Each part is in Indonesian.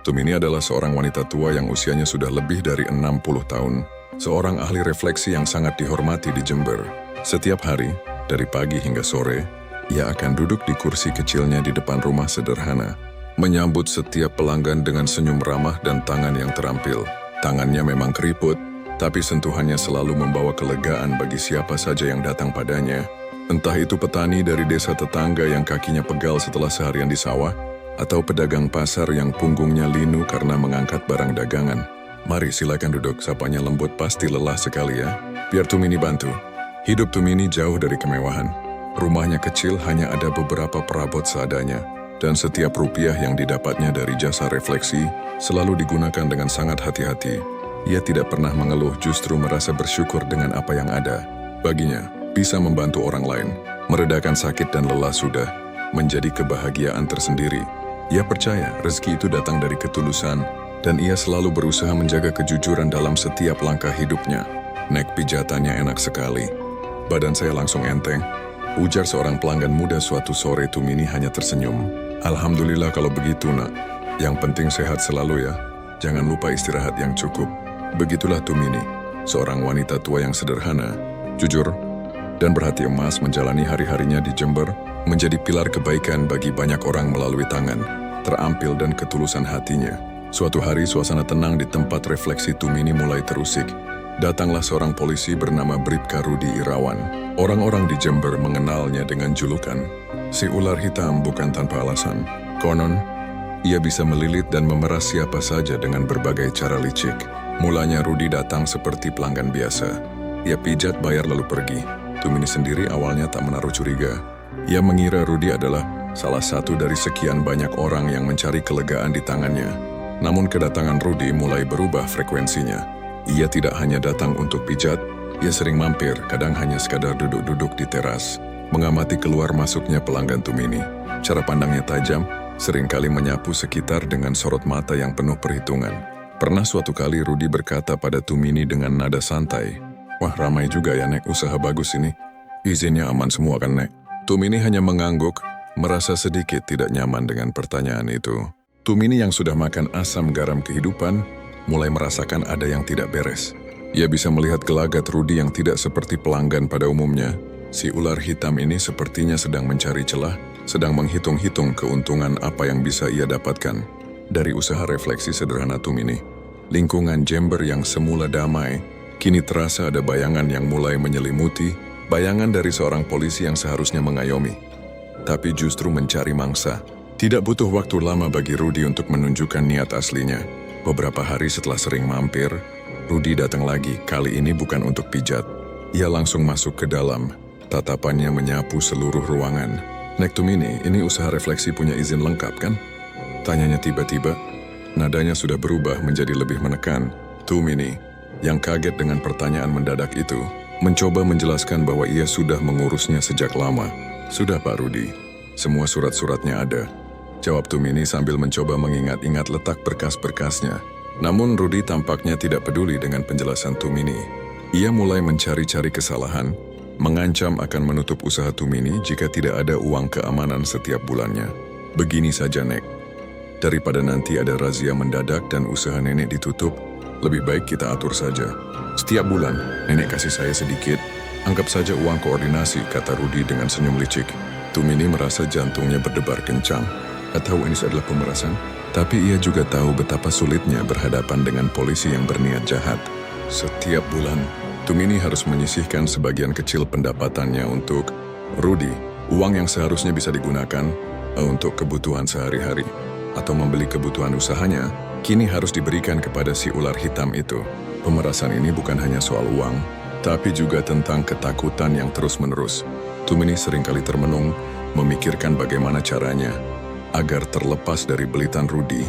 Tumini adalah seorang wanita tua yang usianya sudah lebih dari 60 tahun. Seorang ahli refleksi yang sangat dihormati di Jember. Setiap hari, dari pagi hingga sore, ia akan duduk di kursi kecilnya di depan rumah sederhana, menyambut setiap pelanggan dengan senyum ramah dan tangan yang terampil. Tangannya memang keriput, tapi sentuhannya selalu membawa kelegaan bagi siapa saja yang datang padanya. Entah itu petani dari desa tetangga yang kakinya pegal setelah seharian di sawah, atau pedagang pasar yang punggungnya linu karena mengangkat barang dagangan. Mari silakan duduk, sapanya lembut, pasti lelah sekali ya. Biar Tumini bantu. Hidup Tumini jauh dari kemewahan. Rumahnya kecil, hanya ada beberapa perabot seadanya. Dan setiap rupiah yang didapatnya dari jasa refleksi selalu digunakan dengan sangat hati-hati. Ia tidak pernah mengeluh, justru merasa bersyukur dengan apa yang ada. Baginya, bisa membantu orang lain, meredakan sakit dan lelah sudah menjadi kebahagiaan tersendiri. Ia percaya rezeki itu datang dari ketulusan, dan ia selalu berusaha menjaga kejujuran dalam setiap langkah hidupnya. Nek, pijatannya enak sekali. Badan saya langsung enteng, ujar seorang pelanggan muda suatu sore. Tumini hanya tersenyum. Alhamdulillah kalau begitu, nak. Yang penting sehat selalu ya. Jangan lupa istirahat yang cukup. Begitulah Tumini, seorang wanita tua yang sederhana, jujur, dan berhati emas menjalani hari-harinya di Jember, menjadi pilar kebaikan bagi banyak orang melalui tangan terampil dan ketulusan hatinya. Suatu hari suasana tenang di tempat refleksi Tumini mulai terusik. Datanglah seorang polisi bernama Bribka Rudi Irawan. Orang-orang di Jember mengenalnya dengan julukan si ular hitam bukan tanpa alasan. Konon, ia bisa melilit dan memeras siapa saja dengan berbagai cara licik. Mulanya Rudi datang seperti pelanggan biasa. Ia pijat, bayar lalu pergi. Tumini sendiri awalnya tak menaruh curiga. Ia mengira Rudi adalah salah satu dari sekian banyak orang yang mencari kelegaan di tangannya. Namun kedatangan Rudi mulai berubah frekuensinya. Ia tidak hanya datang untuk pijat, ia sering mampir, kadang hanya sekadar duduk-duduk di teras, mengamati keluar masuknya pelanggan Tumini. Cara pandangnya tajam, seringkali menyapu sekitar dengan sorot mata yang penuh perhitungan. Pernah suatu kali Rudi berkata pada Tumini dengan nada santai, "Wah, ramai juga ya, Nek, usaha bagus ini. Izinnya aman semua kan, Nek?" Tumini hanya mengangguk, merasa sedikit tidak nyaman dengan pertanyaan itu. Tumini yang sudah makan asam garam kehidupan, mulai merasakan ada yang tidak beres. Ia bisa melihat gelagat Rudi yang tidak seperti pelanggan pada umumnya. Si ular hitam ini sepertinya sedang mencari celah, sedang menghitung-hitung keuntungan apa yang bisa ia dapatkan dari usaha refleksi sederhana Tumini. Lingkungan Jember yang semula damai, kini terasa ada bayangan yang mulai menyelimuti, bayangan dari seorang polisi yang seharusnya mengayomi, tapi justru mencari mangsa. Tidak butuh waktu lama bagi Rudi untuk menunjukkan niat aslinya. Beberapa hari setelah sering mampir, Rudi datang lagi, kali ini bukan untuk pijat. Ia langsung masuk ke dalam, tatapannya menyapu seluruh ruangan. "Nek Tumini, ini usaha refleksi punya izin lengkap kan?" Tanyanya tiba-tiba, nadanya sudah berubah menjadi lebih menekan. Tumini, yang kaget dengan pertanyaan mendadak itu, mencoba menjelaskan bahwa ia sudah mengurusnya sejak lama. "Sudah Pak Rudi, semua surat-suratnya ada," jawab Tumini sambil mencoba mengingat-ingat letak berkas-berkasnya. Namun Rudi tampaknya tidak peduli dengan penjelasan Tumini. Ia mulai mencari-cari kesalahan, mengancam akan menutup usaha Tumini jika tidak ada uang keamanan setiap bulannya. "Begini saja, Nek. Daripada nanti ada razia mendadak dan usaha nenek ditutup, lebih baik kita atur saja. Setiap bulan, nenek kasih saya sedikit, anggap saja uang koordinasi," kata Rudi dengan senyum licik. Tumini merasa jantungnya berdebar kencang. Tahu ini adalah pemerasan, tapi ia juga tahu betapa sulitnya berhadapan dengan polisi yang berniat jahat. Setiap bulan, Tumini harus menyisihkan sebagian kecil pendapatannya untuk Rudi, uang yang seharusnya bisa digunakan untuk kebutuhan sehari-hari atau membeli kebutuhan usahanya, kini harus diberikan kepada si ular hitam itu. Pemerasan ini bukan hanya soal uang, tapi juga tentang ketakutan yang terus-menerus. Tumini seringkali termenung, memikirkan bagaimana caranya agar terlepas dari belitan Rudi.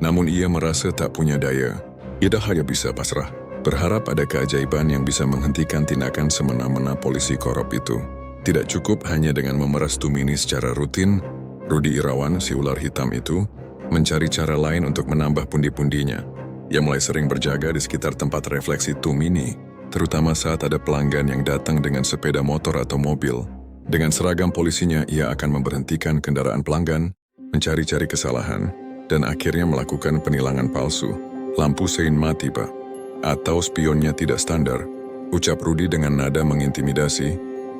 Namun ia merasa tak punya daya. Ia dah hanya bisa pasrah, berharap ada keajaiban yang bisa menghentikan tindakan semena-mena polisi korup itu. Tidak cukup hanya dengan memeras Tumini secara rutin, Rudi Irawan, si ular hitam itu, mencari cara lain untuk menambah pundi-pundinya. Ia mulai sering berjaga di sekitar tempat refleksi Tumini, terutama saat ada pelanggan yang datang dengan sepeda motor atau mobil. Dengan seragam polisinya, ia akan memberhentikan kendaraan pelanggan, mencari-cari kesalahan, dan akhirnya melakukan penilangan palsu. Lampu sein mati, Pak. Atau spionnya tidak standar, ucap Rudy dengan nada mengintimidasi,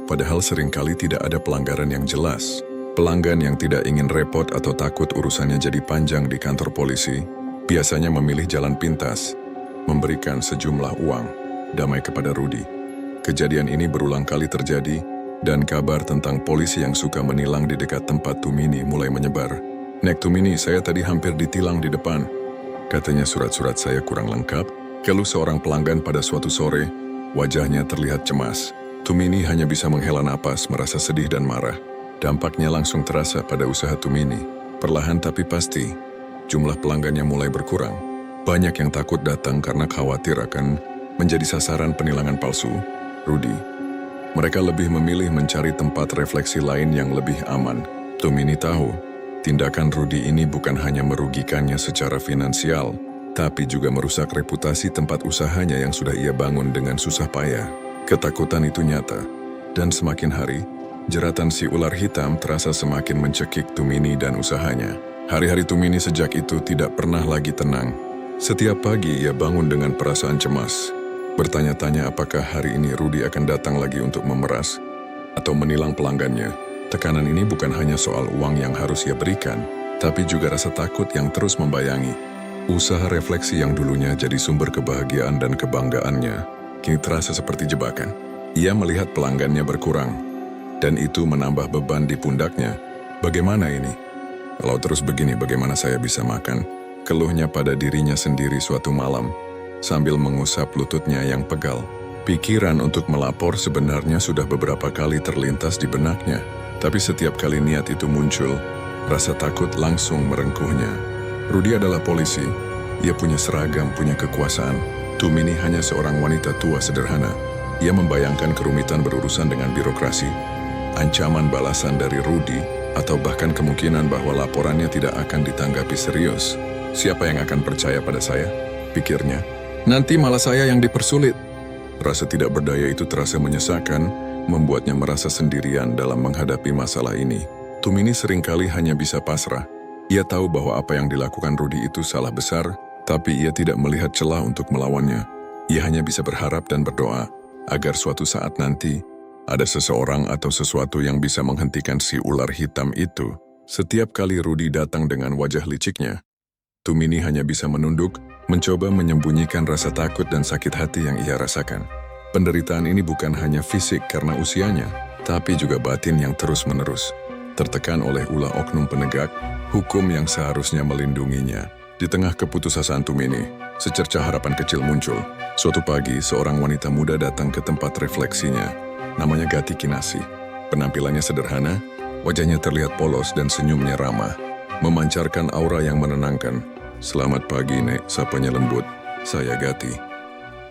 padahal seringkali tidak ada pelanggaran yang jelas. Pelanggan yang tidak ingin repot atau takut urusannya jadi panjang di kantor polisi, biasanya memilih jalan pintas, memberikan sejumlah uang damai kepada Rudy. Kejadian ini berulang kali terjadi, dan kabar tentang polisi yang suka menilang di dekat tempat Tumini mulai menyebar. "Nek Tumini, saya tadi hampir ditilang di depan. Katanya surat-surat saya kurang lengkap," keluh seorang pelanggan pada suatu sore. Wajahnya terlihat cemas. Tumini hanya bisa menghela napas, merasa sedih dan marah. Dampaknya langsung terasa pada usaha Tumini. Perlahan tapi pasti, jumlah pelanggannya mulai berkurang. Banyak yang takut datang karena khawatir akan menjadi sasaran penilangan palsu Rudy. Mereka lebih memilih mencari tempat refleksi lain yang lebih aman. Tumini tahu, tindakan Rudy ini bukan hanya merugikannya secara finansial, tapi juga merusak reputasi tempat usahanya yang sudah ia bangun dengan susah payah. Ketakutan itu nyata, dan semakin hari, jeratan si ular hitam terasa semakin mencekik Tumini dan usahanya. Hari-hari Tumini sejak itu tidak pernah lagi tenang. Setiap pagi ia bangun dengan perasaan cemas, bertanya-tanya apakah hari ini Rudy akan datang lagi untuk memeras atau menilang pelanggannya. Tekanan ini bukan hanya soal uang yang harus ia berikan, tapi juga rasa takut yang terus membayangi. Usaha refleksi yang dulunya jadi sumber kebahagiaan dan kebanggaannya, kini terasa seperti jebakan. Ia melihat pelanggannya berkurang, dan itu menambah beban di pundaknya. Bagaimana ini? Kalau terus begini, bagaimana saya bisa makan? Keluhnya pada dirinya sendiri suatu malam, sambil mengusap lututnya yang pegal. Pikiran untuk melapor sebenarnya sudah beberapa kali terlintas di benaknya, tapi setiap kali niat itu muncul, rasa takut langsung merengkuhnya. Rudy adalah polisi, ia punya seragam, punya kekuasaan. Tumini hanya seorang wanita tua sederhana. Ia membayangkan kerumitan berurusan dengan birokrasi, ancaman balasan dari Rudy, atau bahkan kemungkinan bahwa laporannya tidak akan ditanggapi serius. Siapa yang akan percaya pada saya? Pikirnya. Nanti malah saya yang dipersulit. Rasa tidak berdaya itu terasa menyesakan, membuatnya merasa sendirian dalam menghadapi masalah ini. Tumini seringkali hanya bisa pasrah. Ia tahu bahwa apa yang dilakukan Rudy itu salah besar, tapi ia tidak melihat celah untuk melawannya. Ia hanya bisa berharap dan berdoa, agar suatu saat nanti, ada seseorang atau sesuatu yang bisa menghentikan si ular hitam itu. Setiap kali Rudy datang dengan wajah liciknya, Tumini hanya bisa menunduk, mencoba menyembunyikan rasa takut dan sakit hati yang ia rasakan. Penderitaan ini bukan hanya fisik karena usianya, tapi juga batin yang terus-menerus. Tertekan oleh ulah oknum penegak, hukum yang seharusnya melindunginya. Di tengah keputusasaan Tumini, secercah harapan kecil muncul. Suatu pagi, seorang wanita muda datang ke tempat refleksinya. Namanya Gati Kinasi. Penampilannya sederhana, wajahnya terlihat polos dan senyumnya ramah, memancarkan aura yang menenangkan. "Selamat pagi, Nek," sapanya lembut. "Saya Gati.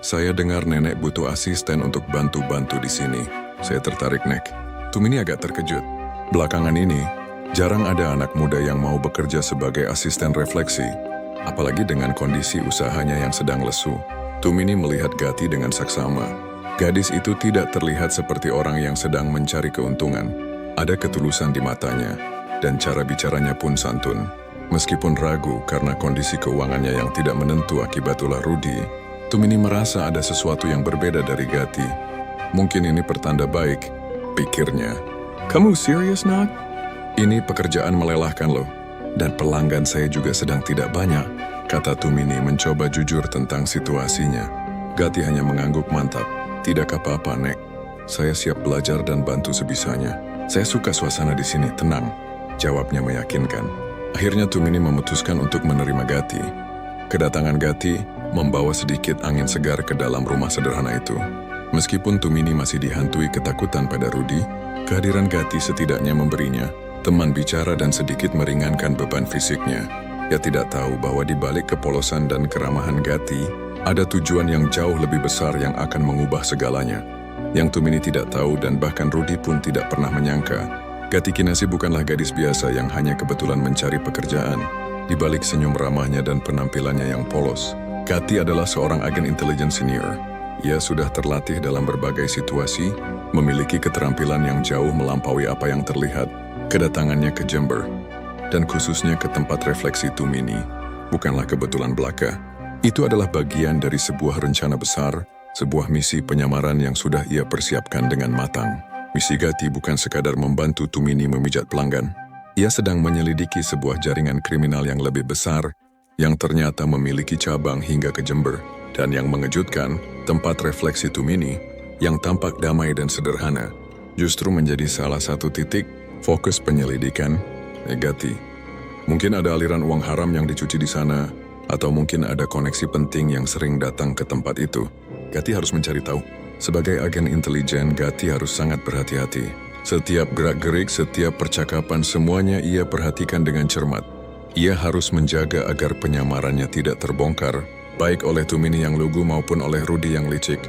Saya dengar Nenek butuh asisten untuk bantu-bantu di sini. Saya tertarik, Nek." Tumini agak terkejut. Belakangan ini, jarang ada anak muda yang mau bekerja sebagai asisten refleksi, apalagi dengan kondisi usahanya yang sedang lesu. Tumini melihat Gati dengan saksama. Gadis itu tidak terlihat seperti orang yang sedang mencari keuntungan. Ada ketulusan di matanya, dan cara bicaranya pun santun. Meskipun ragu karena kondisi keuangannya yang tidak menentu akibat ulah Rudy, Tumini merasa ada sesuatu yang berbeda dari Gati. Mungkin ini pertanda baik, pikirnya. "Kamu serius, Nak? Ini pekerjaan melelahkan loh, dan pelanggan saya juga sedang tidak banyak," kata Tumini mencoba jujur tentang situasinya. Gati hanya mengangguk mantap. "Tidak apa-apa, Nek. Saya siap belajar dan bantu sebisanya. Saya suka suasana di sini, tenang," jawabnya meyakinkan. Akhirnya Tumini memutuskan untuk menerima Gati. Kedatangan Gati membawa sedikit angin segar ke dalam rumah sederhana itu. Meskipun Tumini masih dihantui ketakutan pada Rudy, kehadiran Gati setidaknya memberinya teman bicara dan sedikit meringankan beban fisiknya. Ia tidak tahu bahwa di balik kepolosan dan keramahan Gati, ada tujuan yang jauh lebih besar yang akan mengubah segalanya. Yang Tumini tidak tahu dan bahkan Rudy pun tidak pernah menyangka, Gati Kinasi bukanlah gadis biasa yang hanya kebetulan mencari pekerjaan. Di balik senyum ramahnya dan penampilannya yang polos, Gati adalah seorang agen intelijen senior. Ia sudah terlatih dalam berbagai situasi, memiliki keterampilan yang jauh melampaui apa yang terlihat. Kedatangannya ke Jember dan khususnya ke tempat refleksi Tumini, bukanlah kebetulan belaka. Itu adalah bagian dari sebuah rencana besar, sebuah misi penyamaran yang sudah ia persiapkan dengan matang. Misi Gati bukan sekadar membantu Tumini memijat pelanggan. Ia sedang menyelidiki sebuah jaringan kriminal yang lebih besar, yang ternyata memiliki cabang hingga ke Jember. Dan yang mengejutkan, tempat refleksi Tumini, yang tampak damai dan sederhana, justru menjadi salah satu titik fokus penyelidikan Gati. Mungkin ada aliran uang haram yang dicuci di sana, atau mungkin ada koneksi penting yang sering datang ke tempat itu. Gati harus mencari tahu. Sebagai agen intelijen, Gati harus sangat berhati-hati. Setiap gerak-gerik, setiap percakapan, semuanya ia perhatikan dengan cermat. Ia harus menjaga agar penyamarannya tidak terbongkar, baik oleh Tumini yang lugu maupun oleh Rudy yang licik.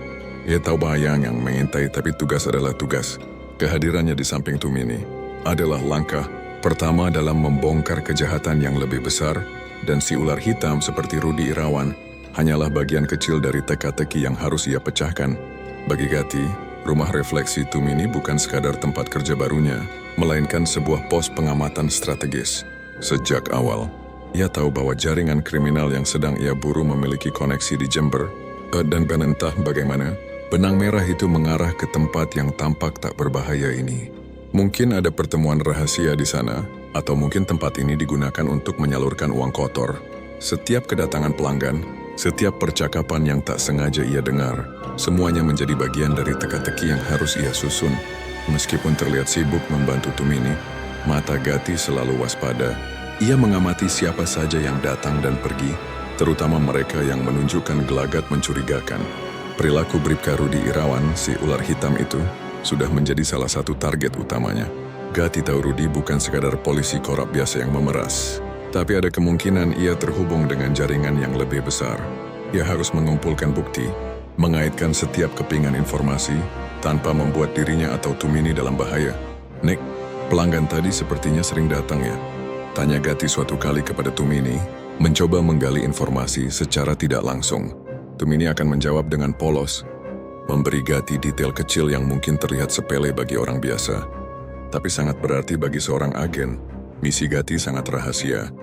Ia tahu bahaya yang mengintai, tapi tugas adalah tugas. Kehadirannya di samping Tumini adalah langkah pertama dalam membongkar kejahatan yang lebih besar, dan si ular hitam seperti Rudy Irawan hanyalah bagian kecil dari teka-teki yang harus ia pecahkan. Bagi Gati, rumah refleksi Tumini bukan sekadar tempat kerja barunya, melainkan sebuah pos pengamatan strategis. Sejak awal, ia tahu bahwa jaringan kriminal yang sedang ia buru memiliki koneksi di Jember, dan entah bagaimana, benang merah itu mengarah ke tempat yang tampak tak berbahaya ini. Mungkin ada pertemuan rahasia di sana, atau mungkin tempat ini digunakan untuk menyalurkan uang kotor. Setiap kedatangan pelanggan, setiap percakapan yang tak sengaja ia dengar, semuanya menjadi bagian dari teka-teki yang harus ia susun. Meskipun terlihat sibuk membantu Tumini, mata Gati selalu waspada. Ia mengamati siapa saja yang datang dan pergi, terutama mereka yang menunjukkan gelagat mencurigakan. Perilaku Bribka Rudy Irawan, si ular hitam itu, sudah menjadi salah satu target utamanya. Gati tahu Rudy bukan sekadar polisi korup biasa yang memeras, tapi ada kemungkinan ia terhubung dengan jaringan yang lebih besar. Ia harus mengumpulkan bukti, mengaitkan setiap kepingan informasi, tanpa membuat dirinya atau Tumini dalam bahaya. "Nek, pelanggan tadi sepertinya sering datang ya?" Tanya Gati suatu kali kepada Tumini, mencoba menggali informasi secara tidak langsung. Tumini akan menjawab dengan polos, memberi Gati detail kecil yang mungkin terlihat sepele bagi orang biasa, tapi sangat berarti bagi seorang agen. Misi Gati sangat rahasia.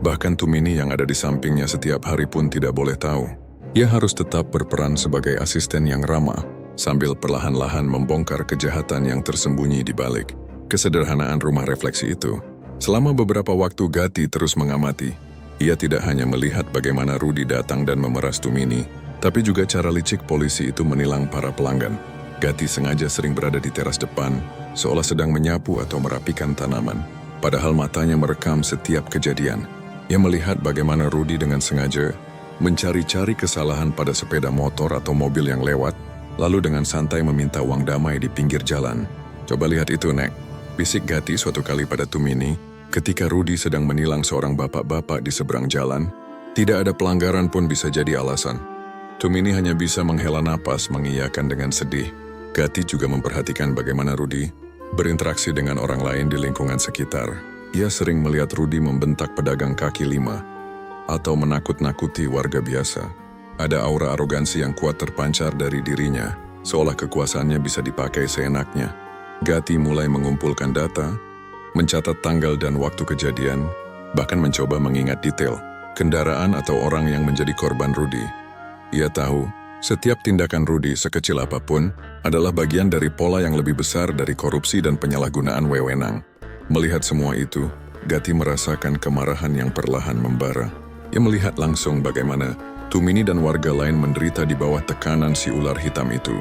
Bahkan Tumini yang ada di sampingnya setiap hari pun tidak boleh tahu. Ia harus tetap berperan sebagai asisten yang ramah, sambil perlahan-lahan membongkar kejahatan yang tersembunyi di balik kesederhanaan rumah refleksi itu. Selama beberapa waktu Gati terus mengamati. Ia tidak hanya melihat bagaimana Rudy datang dan memeras Tumini, tapi juga cara licik polisi itu menilang para pelanggan. Gati sengaja sering berada di teras depan, seolah sedang menyapu atau merapikan tanaman. Padahal matanya merekam setiap kejadian. Ia melihat bagaimana Rudy dengan sengaja mencari-cari kesalahan pada sepeda motor atau mobil yang lewat, lalu dengan santai meminta uang damai di pinggir jalan. "Coba lihat itu, Nek," bisik Gati suatu kali pada Tumini. Ketika Rudy sedang menilang seorang bapak-bapak di seberang jalan, tidak ada pelanggaran pun bisa jadi alasan. Tumini hanya bisa menghela napas mengiyakan dengan sedih. Gati juga memperhatikan bagaimana Rudy berinteraksi dengan orang lain di lingkungan sekitar. Ia sering melihat Rudy membentak pedagang kaki lima atau menakut-nakuti warga biasa. Ada aura arogansi yang kuat terpancar dari dirinya, seolah kekuasaannya bisa dipakai seenaknya. Gati mulai mengumpulkan data, mencatat tanggal dan waktu kejadian, bahkan mencoba mengingat detail kendaraan atau orang yang menjadi korban Rudy. Ia tahu, setiap tindakan Rudy sekecil apapun adalah bagian dari pola yang lebih besar dari korupsi dan penyalahgunaan wewenang. Melihat semua itu, Gati merasakan kemarahan yang perlahan membara. Ia melihat langsung bagaimana Tumini dan warga lain menderita di bawah tekanan si ular hitam itu.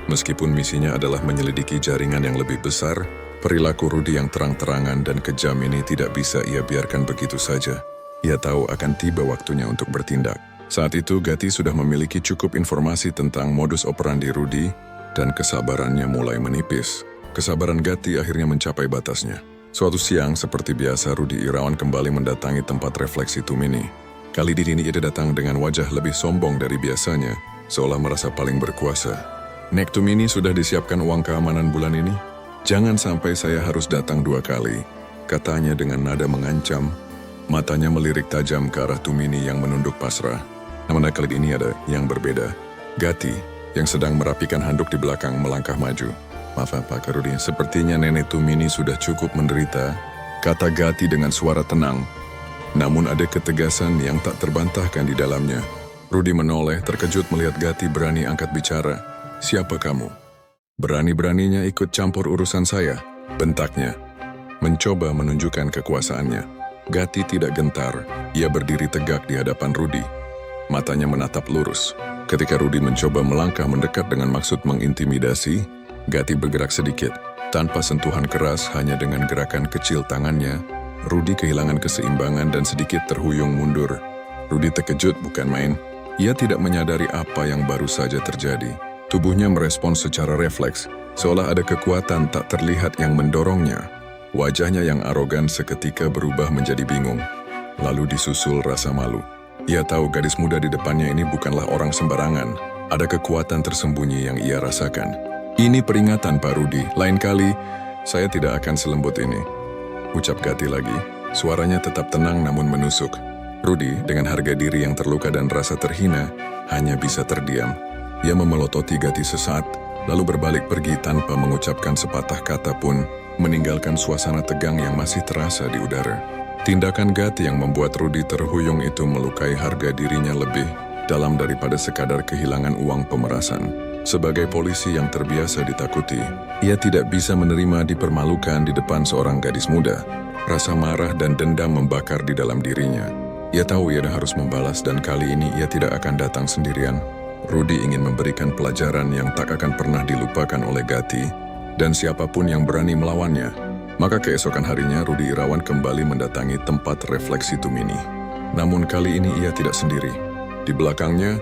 Meskipun misinya adalah menyelidiki jaringan yang lebih besar, perilaku Rudy yang terang-terangan dan kejam ini tidak bisa ia biarkan begitu saja. Ia tahu akan tiba waktunya untuk bertindak. Saat itu Gati sudah memiliki cukup informasi tentang modus operandi Rudy dan kesabarannya mulai menipis. Kesabaran Gati akhirnya mencapai batasnya. Suatu siang seperti biasa Rudy Irawan kembali mendatangi tempat refleksi Tumini. Kali ini ia datang dengan wajah lebih sombong dari biasanya, seolah merasa paling berkuasa. "Nek Tumini, sudah disiapkan uang keamanan bulan ini? Jangan sampai saya harus datang 2 kali," katanya dengan nada mengancam. Matanya melirik tajam ke arah Tumini yang menunduk pasrah. Namun kali ini ada yang berbeda. Gati, yang sedang merapikan handuk di belakang, melangkah maju. "Maaf Pak Rudy, sepertinya nenek Tumini sudah cukup menderita kata Gati dengan suara tenang. Namun ada ketegasan yang tak terbantahkan di dalamnya. Rudy menoleh terkejut melihat Gati berani angkat bicara. "Siapa kamu? Berani-beraninya ikut campur urusan saya," bentaknya. Mencoba menunjukkan kekuasaannya. Gati tidak gentar, ia berdiri tegak di hadapan Rudy. Matanya menatap lurus. Ketika Rudy mencoba melangkah mendekat dengan maksud mengintimidasi, Gati bergerak sedikit. Tanpa sentuhan keras, hanya dengan gerakan kecil tangannya, Rudy kehilangan keseimbangan dan sedikit terhuyung mundur. Rudy terkejut bukan main. Ia tidak menyadari apa yang baru saja terjadi. Tubuhnya merespons secara refleks, seolah ada kekuatan tak terlihat yang mendorongnya. Wajahnya yang arogan seketika berubah menjadi bingung, lalu disusul rasa malu. Ia tahu gadis muda di depannya ini bukanlah orang sembarangan. Ada kekuatan tersembunyi yang ia rasakan. "Ini peringatan, Pak Rudy. Lain kali, saya tidak akan selembut ini," ucap Gati lagi. Suaranya tetap tenang namun menusuk. Rudy, dengan harga diri yang terluka dan rasa terhina, hanya bisa terdiam. Ia memelototi Gati sesaat, lalu berbalik pergi tanpa mengucapkan sepatah kata pun, meninggalkan suasana tegang yang masih terasa di udara. Tindakan Gati yang membuat Rudy terhuyung itu melukai harga dirinya lebih dalam daripada sekadar kehilangan uang pemerasan. Sebagai polisi yang terbiasa ditakuti, ia tidak bisa menerima dipermalukan di depan seorang gadis muda. Rasa marah dan dendam membakar di dalam dirinya. Ia tahu ia harus membalas dan kali ini ia tidak akan datang sendirian. Rudy ingin memberikan pelajaran yang tak akan pernah dilupakan oleh Gati dan siapapun yang berani melawannya. Maka keesokan harinya Rudy Irawan kembali mendatangi tempat refleksi Tumini. Namun kali ini ia tidak sendiri. Di belakangnya,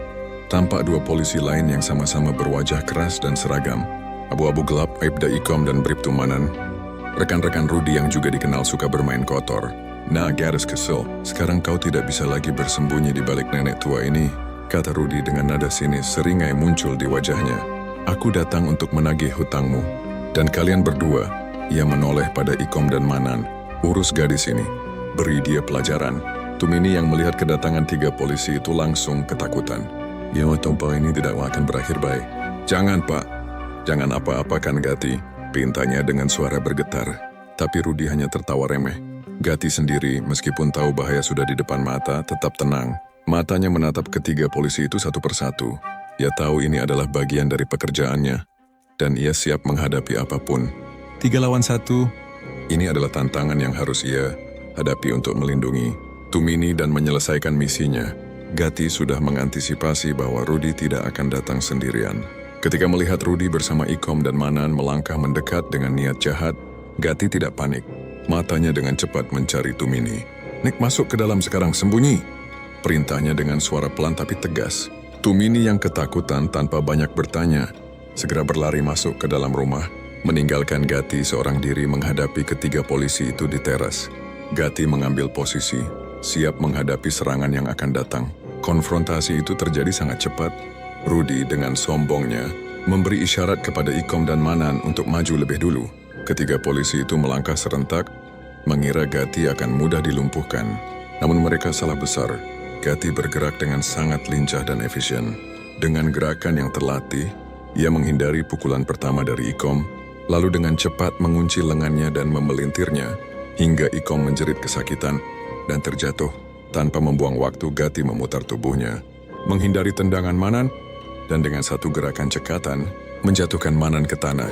tampak dua polisi lain yang sama-sama berwajah keras dan seragam. Abu-abu gelap, Aibda Ikom dan Bribtu Manan. Rekan-rekan Rudy yang juga dikenal suka bermain kotor. "Nah, gadis kesel, sekarang kau tidak bisa lagi bersembunyi di balik nenek tua ini," kata Rudy dengan nada sinis seringai muncul di wajahnya. "Aku datang untuk menagih hutangmu. Dan kalian berdua," ia menoleh pada Ikom dan Manan, "urus gadis ini. Beri dia pelajaran." Tumini yang melihat kedatangan tiga polisi itu langsung ketakutan. "Ya, tompa ini tidak akan berakhir baik." "Jangan, Pak. Jangan apa-apakan Gati," pintanya dengan suara bergetar. Tapi Rudy hanya tertawa remeh. Gati sendiri, meskipun tahu bahaya sudah di depan mata, tetap tenang. Matanya menatap ketiga polisi itu satu persatu. Ia tahu ini adalah bagian dari pekerjaannya, dan ia siap menghadapi apapun. 3 lawan 1, ini adalah tantangan yang harus ia hadapi untuk melindungi Tumini dan menyelesaikan misinya. Gati sudah mengantisipasi bahwa Rudy tidak akan datang sendirian. Ketika melihat Rudy bersama Ikom dan Manan melangkah mendekat dengan niat jahat, Gati tidak panik. Matanya dengan cepat mencari Tumini. "Nek, masuk ke dalam sekarang, sembunyi," perintahnya dengan suara pelan tapi tegas. Tumini yang ketakutan tanpa banyak bertanya, segera berlari masuk ke dalam rumah, meninggalkan Gati seorang diri menghadapi ketiga polisi itu di teras. Gati mengambil posisi, siap menghadapi serangan yang akan datang. Konfrontasi itu terjadi sangat cepat. Rudy dengan sombongnya memberi isyarat kepada Ikom dan Manan untuk maju lebih dulu. Ketiga polisi itu melangkah serentak, mengira Gati akan mudah dilumpuhkan. Namun mereka salah besar. Gati bergerak dengan sangat lincah dan efisien. Dengan gerakan yang terlatih, ia menghindari pukulan pertama dari Ikom, lalu dengan cepat mengunci lengannya dan memelintirnya, hingga Ikom menjerit kesakitan dan terjatuh. Tanpa membuang waktu, Gati memutar tubuhnya, menghindari tendangan Manan, dan dengan satu gerakan cekatan, menjatuhkan Manan ke tanah.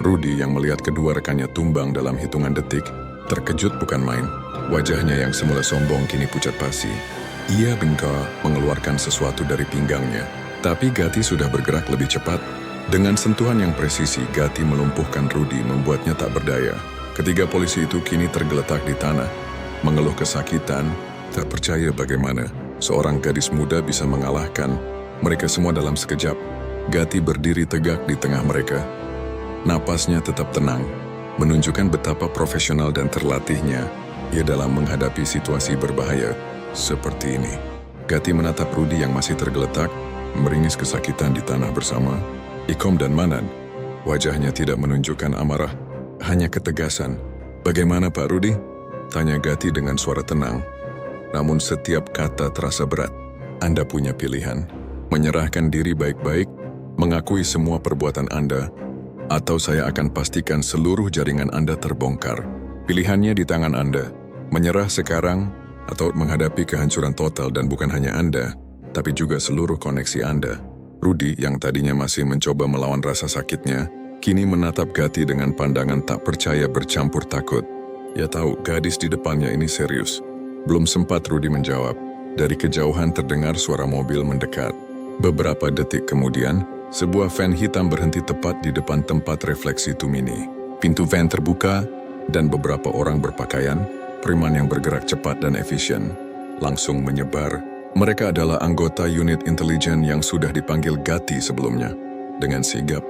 Rudy yang melihat kedua rekannya tumbang dalam hitungan detik, terkejut bukan main. Wajahnya yang semula sombong kini pucat pasi. Ia bengkak mengeluarkan sesuatu dari pinggangnya, tapi Gati sudah bergerak lebih cepat. Dengan sentuhan yang presisi, Gati melumpuhkan Rudy membuatnya tak berdaya. Ketiga polisi itu kini tergeletak di tanah, mengeluh kesakitan, tak percaya bagaimana seorang gadis muda bisa mengalahkan mereka semua dalam sekejap. Gati berdiri tegak di tengah mereka. Napasnya tetap tenang, menunjukkan betapa profesional dan terlatihnya ia dalam menghadapi situasi berbahaya seperti ini. Gati menatap Rudy yang masih tergeletak, meringis kesakitan di tanah bersama Ikom dan Manan. Wajahnya tidak menunjukkan amarah, hanya ketegasan. "Bagaimana Pak Rudy?" tanya Gati dengan suara tenang. Namun setiap kata terasa berat. "Anda punya pilihan, menyerahkan diri baik-baik, mengakui semua perbuatan Anda, atau saya akan pastikan seluruh jaringan Anda terbongkar." Pilihannya di tangan Anda, menyerah sekarang atau menghadapi kehancuran total dan bukan hanya Anda, tapi juga seluruh koneksi Anda. Rudy yang tadinya masih mencoba melawan rasa sakitnya, kini menatap Gati dengan pandangan tak percaya bercampur takut. Ia tahu gadis di depannya ini serius. Belum sempat Rudy menjawab, dari kejauhan terdengar suara mobil mendekat. Beberapa detik kemudian, sebuah van hitam berhenti tepat di depan tempat refleksi Tumini. Pintu van terbuka, dan beberapa orang berpakaian, preman yang bergerak cepat dan efisien, langsung menyebar. Mereka adalah anggota unit intelijen yang sudah dipanggil Gati sebelumnya. Dengan sigap,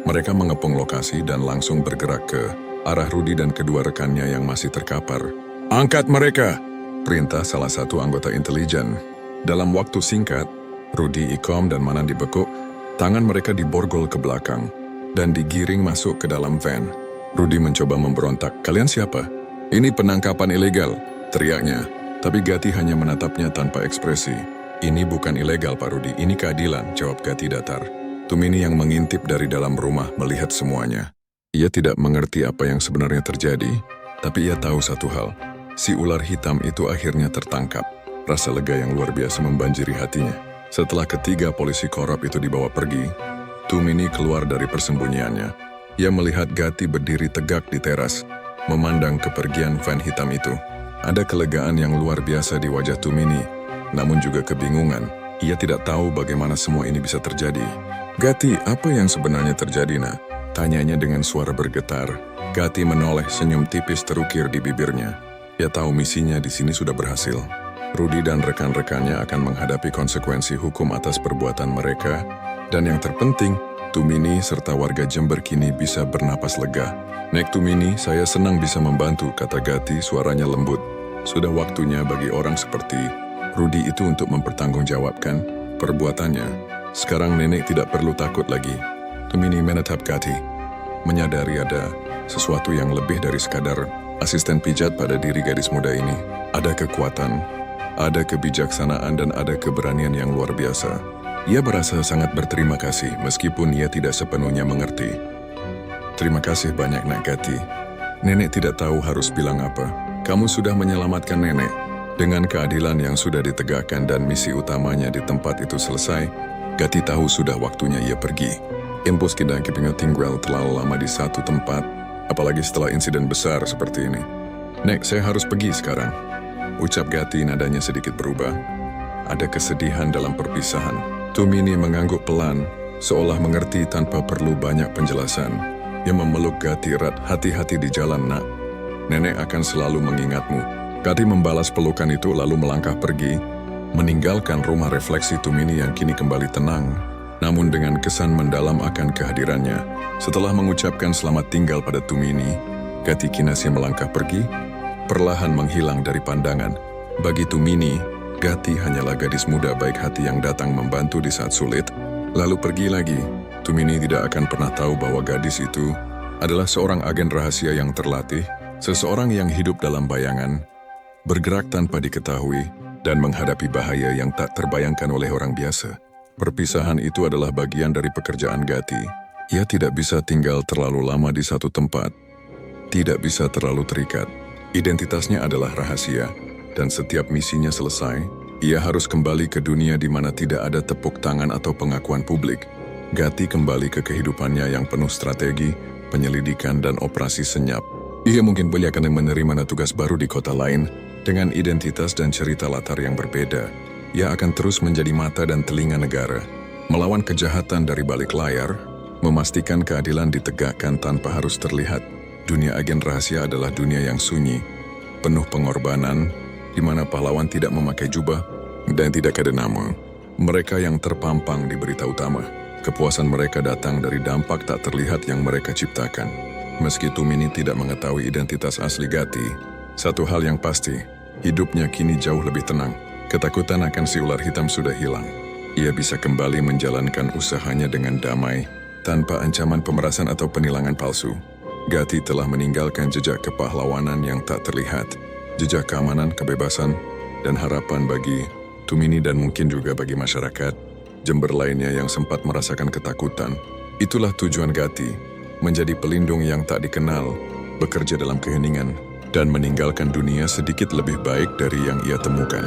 mereka mengepung lokasi dan langsung bergerak ke arah Rudy dan kedua rekannya yang masih terkapar. "Angkat mereka!" perintah salah satu anggota intelijen. Dalam waktu singkat, Rudy, Ikom, dan Manan dibekuk, tangan mereka diborgol ke belakang, dan digiring masuk ke dalam van. Rudy mencoba memberontak. "Kalian siapa?" "Ini penangkapan ilegal," teriaknya. Tapi Gati hanya menatapnya tanpa ekspresi. "Ini bukan ilegal, Pak Rudy, ini keadilan," jawab Gati datar. Tumini yang mengintip dari dalam rumah melihat semuanya. Ia tidak mengerti apa yang sebenarnya terjadi, tapi ia tahu satu hal. Si ular hitam itu akhirnya tertangkap. Rasa lega yang luar biasa membanjiri hatinya. Setelah ketiga polisi korup itu dibawa pergi, Tumini keluar dari persembunyiannya. Ia melihat Gati berdiri tegak di teras, memandang kepergian van hitam itu. Ada kelegaan yang luar biasa di wajah Tumini, namun juga kebingungan. Ia tidak tahu bagaimana semua ini bisa terjadi. "Gati, apa yang sebenarnya terjadi, nak?" tanyanya dengan suara bergetar. Gati menoleh, senyum tipis terukir di bibirnya. Ia tahu misinya di sini sudah berhasil. Rudy dan rekan-rekannya akan menghadapi konsekuensi hukum atas perbuatan mereka, dan yang terpenting, Tumini serta warga Jember kini bisa bernapas lega. "Nek Tumini, saya senang bisa membantu," kata Gati, suaranya lembut. Sudah waktunya bagi orang seperti Rudy itu untuk mempertanggungjawabkan perbuatannya. Sekarang nenek tidak perlu takut lagi. Tumini menatap Gati, menyadari ada sesuatu yang lebih dari sekadar asisten pijat pada diri gadis muda ini. Ada kekuatan, ada kebijaksanaan, dan ada keberanian yang luar biasa. Ia merasa sangat berterima kasih meskipun ia tidak sepenuhnya mengerti. "Terima kasih banyak, Nak Gati. Nenek tidak tahu harus bilang apa. Kamu sudah menyelamatkan nenek." Dengan keadilan yang sudah ditegakkan dan misi utamanya di tempat itu selesai, Gati tahu sudah waktunya ia pergi. Impus tidak kepingin tinggal terlalu lama di satu tempat, apalagi setelah insiden besar seperti ini. "Nek, saya harus pergi sekarang," ucap Gati, nadanya sedikit berubah. Ada kesedihan dalam perpisahan. Tumini mengangguk pelan, seolah mengerti tanpa perlu banyak penjelasan. Ia memeluk Gati erat. "Hati-hati di jalan, nak. Nenek akan selalu mengingatmu." Gati membalas pelukan itu lalu melangkah pergi, meninggalkan rumah refleksi Tumini yang kini kembali tenang, namun dengan kesan mendalam akan kehadirannya. Setelah mengucapkan selamat tinggal pada Tumini, Gati Kinasih melangkah pergi, perlahan menghilang dari pandangan. Bagi Tumini, Gati hanyalah gadis muda baik hati yang datang membantu di saat sulit, lalu pergi lagi. Tumini tidak akan pernah tahu bahwa gadis itu adalah seorang agen rahasia yang terlatih, seseorang yang hidup dalam bayangan, bergerak tanpa diketahui, dan menghadapi bahaya yang tak terbayangkan oleh orang biasa. Perpisahan itu adalah bagian dari pekerjaan Gati. Ia tidak bisa tinggal terlalu lama di satu tempat, tidak bisa terlalu terikat. Identitasnya adalah rahasia, dan setiap misinya selesai, ia harus kembali ke dunia di mana tidak ada tepuk tangan atau pengakuan publik. Gati kembali ke kehidupannya yang penuh strategi, penyelidikan, dan operasi senyap. Ia mungkin boleh akan menerima tugas baru di kota lain, dengan identitas dan cerita latar yang berbeda. Ia akan terus menjadi mata dan telinga negara, melawan kejahatan dari balik layar, memastikan keadilan ditegakkan tanpa harus terlihat. Dunia agen rahasia adalah dunia yang sunyi, penuh pengorbanan, di mana pahlawan tidak memakai jubah dan tidak ada nama. Mereka yang terpampang di berita utama. Kepuasan mereka datang dari dampak tak terlihat yang mereka ciptakan. Meski Tumini tidak mengetahui identitas asli Gati, satu hal yang pasti, hidupnya kini jauh lebih tenang. Ketakutan akan si ular hitam sudah hilang. Ia bisa kembali menjalankan usahanya dengan damai, tanpa ancaman pemerasan atau penilangan palsu. Gati telah meninggalkan jejak kepahlawanan yang tak terlihat, jejak keamanan, kebebasan, dan harapan bagi Tumini dan mungkin juga bagi masyarakat Jember lainnya yang sempat merasakan ketakutan. Itulah tujuan Gati, menjadi pelindung yang tak dikenal, bekerja dalam keheningan, dan meninggalkan dunia sedikit lebih baik dari yang ia temukan.